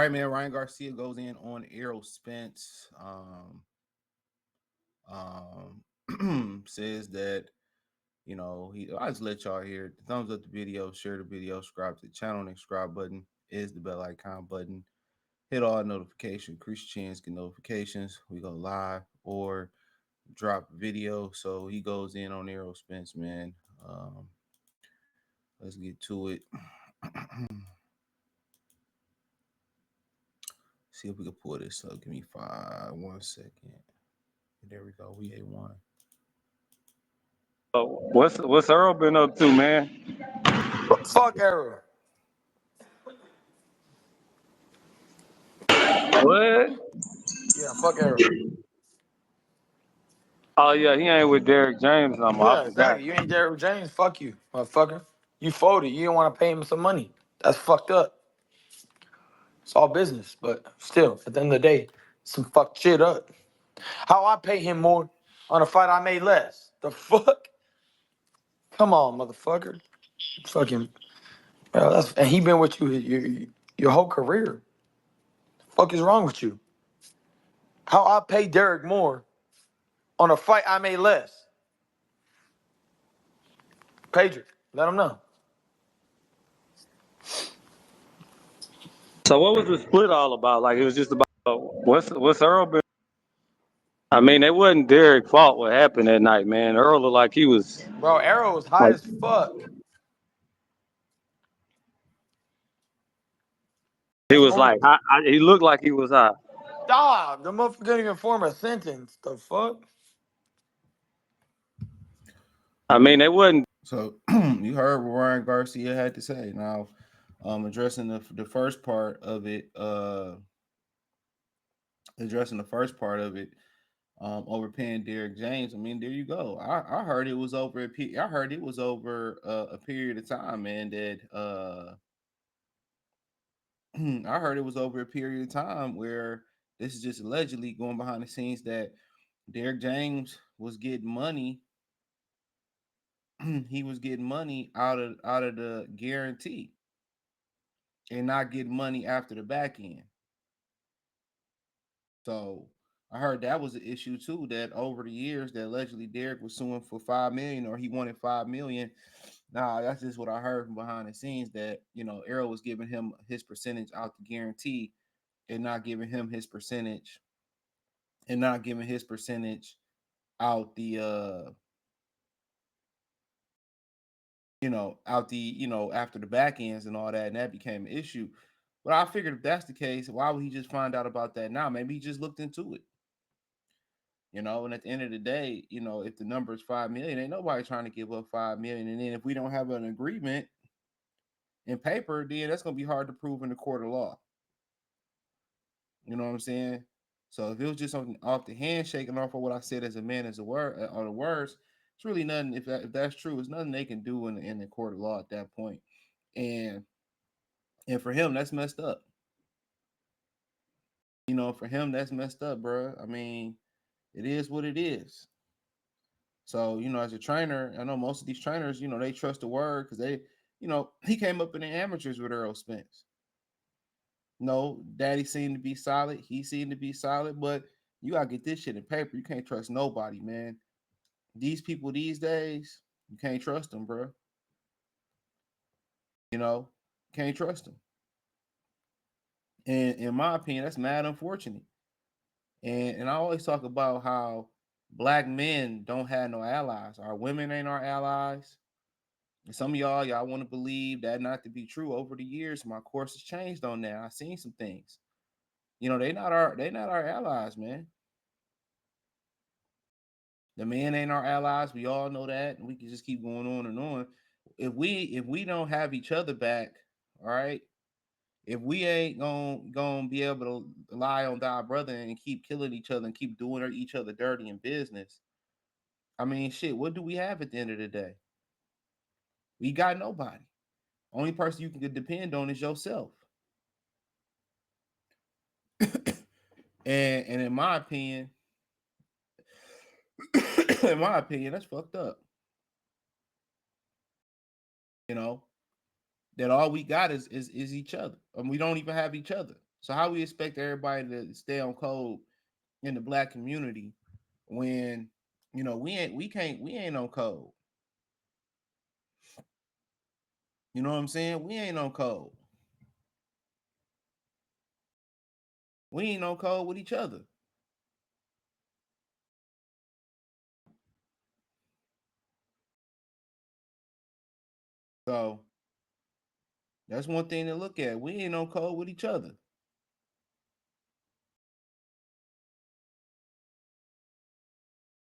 right, man. Ryan Garcia goes in on Errol Spence. Says that I just let y'all hear. Thumbs up the video, share the video, subscribe to the channel. And the subscribe button is the bell icon button. Hit all notifications, increase your chance, get notifications. We go live or drop video. So he goes in on Errol Spence, man. Let's get to it. See if we can pull this up. Give me 1 second. There we go. We A1. What's Errol been up to, man? Fuck Errol. What? Yeah, fuck Errol. Oh yeah, he ain't with Derrick James no more. I Yeah, forgot. exactly. You ain't Derrick James. Fuck you, motherfucker. You folded. You didn't want to pay him some money. That's fucked up. It's all business, but still, at the end of the day, some fucked shit up. How I pay him more on a fight I made less? The fuck? Come on, motherfucker. Fucking, bro, and he been with you your whole career. The fuck is wrong with you? How I pay Derrick more on a fight I made less? Pager, let him know. So what was the split all about? Like it was just about what's Earl been? I mean, it wasn't Derrick's fault what happened that night, man. Earl looked like he was Bro, Errol was high like as fuck. he That's was normal. like he looked like he was high. Dog, the motherfucker couldn't even form a sentence. The fuck? I mean, it wasn't. So you heard what Ryan Garcia had to say. Now, addressing the first part of it, overpaying Derrick James. I mean, there you go. I heard it was over I heard it was over a period of time, man. That I heard it was over a period of time where this is just allegedly going behind the scenes that Derrick James was getting money. He was getting money out of the guarantee and not getting money after the back end. So I heard that was an issue too. That over the years, that allegedly Derrick was suing for $5 million, or he wanted $5 million. Nah, that's just what I heard from behind the scenes. That Errol was giving him his percentage out the guarantee, and not giving him his percentage, out the out the after the back ends and all that, and that became an issue. But I figured if that's the case, why would he just find out about that now? Maybe he just looked into it. And at the end of the day, if the number is 5 million, ain't nobody trying to give up 5 million. And then if we don't have an agreement in paper, then that's gonna be hard to prove in the court of law. You know what I'm saying? So if it was just off the handshake and off of what I said as a man as a word or the words, it's really nothing. If that's true, it's nothing they can do in the court of law at that point. And for him, that's messed up. For him, that's messed up, bro. I mean, it is what it is. So, as a trainer, I know most of these trainers, they trust the word because he came up in the amateurs with Errol Spence. No, Daddy seemed to be solid. He seemed to be solid, but you gotta get this shit in paper. You can't trust nobody, man. These people these days, you can't trust them, bro. Can't trust them. And in my opinion, that's mad unfortunate. And I always talk about how black men don't have no allies. Our women ain't our allies. And some of y'all want to believe that not to be true. Over the years, my course has changed on that. I've seen some things. They not our allies, man. The men ain't our allies. We all know that, and we can just keep going on and on. If we don't have each other back, all right. If we ain't gonna be able to rely on our brother and keep killing each other and keep doing each other dirty in business, I mean, shit. What do we have at the end of the day? We got nobody. Only person you can depend on is yourself. And in my opinion, that's fucked up. That all we got is each other. And we don't even have each other. So how we expect everybody to stay on code in the black community when we ain't on code. You know what I'm saying? We ain't on code. We ain't on code with each other. So that's one thing to look at. We ain't on code with each other.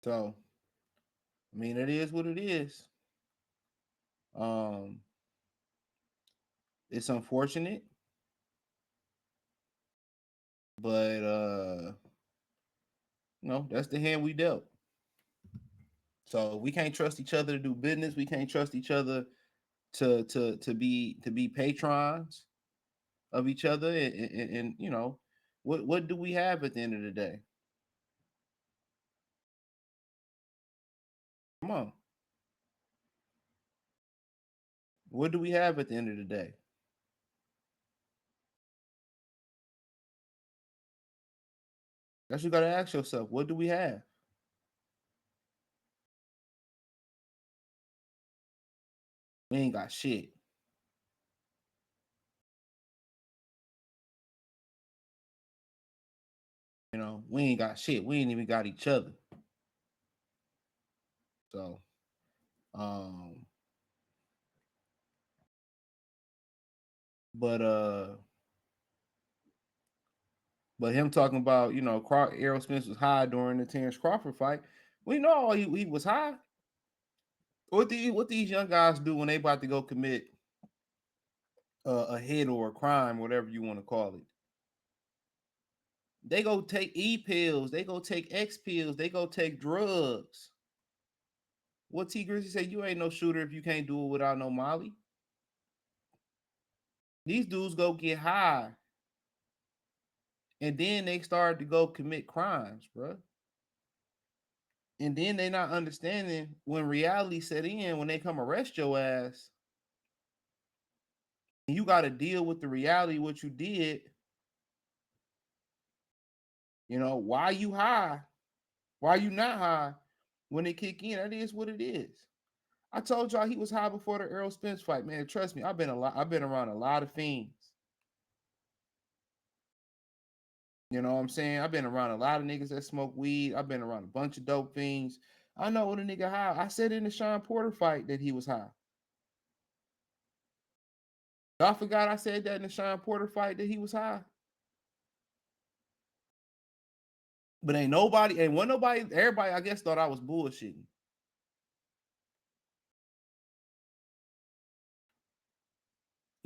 So I mean, it is what it is. Um, it's unfortunate, but that's the hand we dealt. So we can't trust each other to do business. We can't trust each other to be patrons of each other. And what do we have at the end of the day? Come on, what do we have at the end of the day? That's what you got to ask yourself. What do we have? We ain't got shit. We ain't got shit. We ain't even got each other. So, um, but him talking about Errol Spence was high during the Terence Crawford fight. We know he was high. What these young guys do when they about to go commit a hit or a crime, whatever you want to call it? They go take E pills, they go take X pills, they go take drugs. What T Grizzly say? You ain't no shooter if you can't do it without no Molly. These dudes go get high, and then they start to go commit crimes, bro. And then they not understanding when reality set in, when they come arrest your ass, and you got to deal with the reality of what you did. Why you high? Why you not high? When they kick in, that is what it is. I told y'all he was high before the Errol Spence fight, man. Trust me, I've been around a lot of fiends. You know what I'm saying? I've been around a lot of niggas that smoke weed. I've been around a bunch of dope fiends. I know when a nigga high. I said in the Sean Porter fight that he was high. Y'all forgot I said that in the Sean Porter fight that he was high. But ain't one nobody, everybody I guess thought I was bullshitting.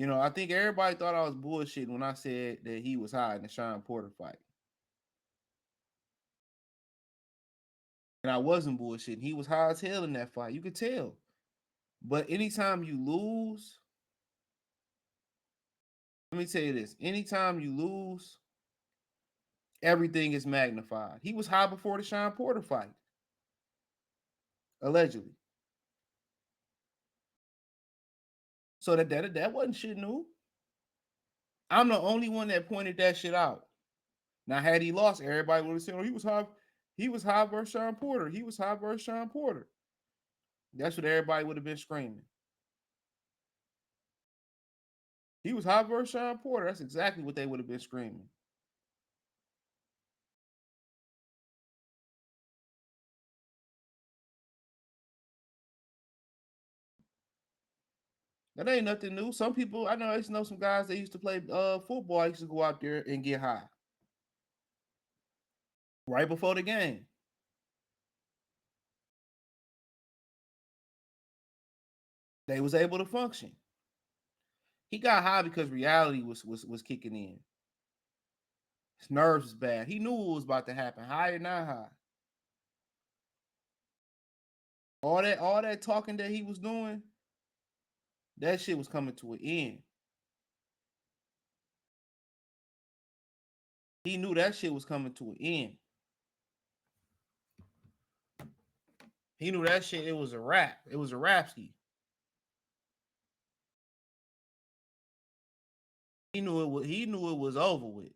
I think everybody thought I was bullshitting when I said that he was high in the Sean Porter fight. And I wasn't bullshitting. He was high as hell in that fight. You could tell. But anytime you lose, let me tell you this. Anytime you lose, everything is magnified. He was high before the Sean Porter fight. Allegedly. So that wasn't shit new. I'm the only one that pointed that shit out. Now, had he lost, everybody would have said, "Oh, he was high. He was high versus Sean Porter. He was high versus Sean Porter." That's what everybody would have been screaming. He was high versus Sean Porter. That's exactly what they would have been screaming. That ain't nothing new. Some people, I used to know some guys that used to play football. I used to go out there and get high right before the game. They was able to function. He got high because reality was kicking in. His nerves was bad. He knew what was about to happen, high or not high. All that talking that he was doing, that shit was coming to an end. He knew that shit was coming to an end. He knew that shit, it was a wrap. It was a rapski. He knew it was over with.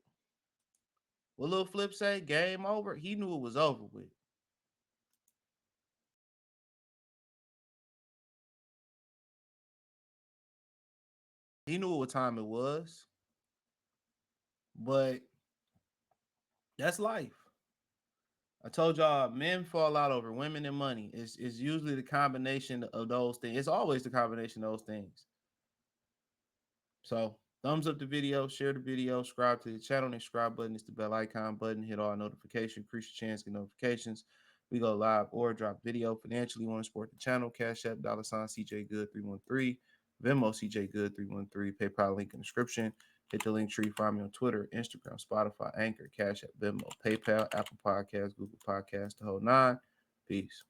What Lil Flip say? Game over. He knew it was over with. He knew what time it was. But that's life. I told y'all, men fall out over women and money. It's usually the combination of those things. It's always the combination of those things. So thumbs up the video, share the video, subscribe to the channel. The subscribe button is the bell icon button. Hit all notifications, increase your chance to get notifications. We go live or drop video. Financially, want to support the channel? Cash App, $ CJ Good 313, Venmo CJ Good 313, PayPal link in the description. Hit the link tree. Find me on Twitter, Instagram, Spotify, Anchor, Cash App, Venmo, PayPal, Apple Podcasts, Google Podcasts, the whole nine. Peace.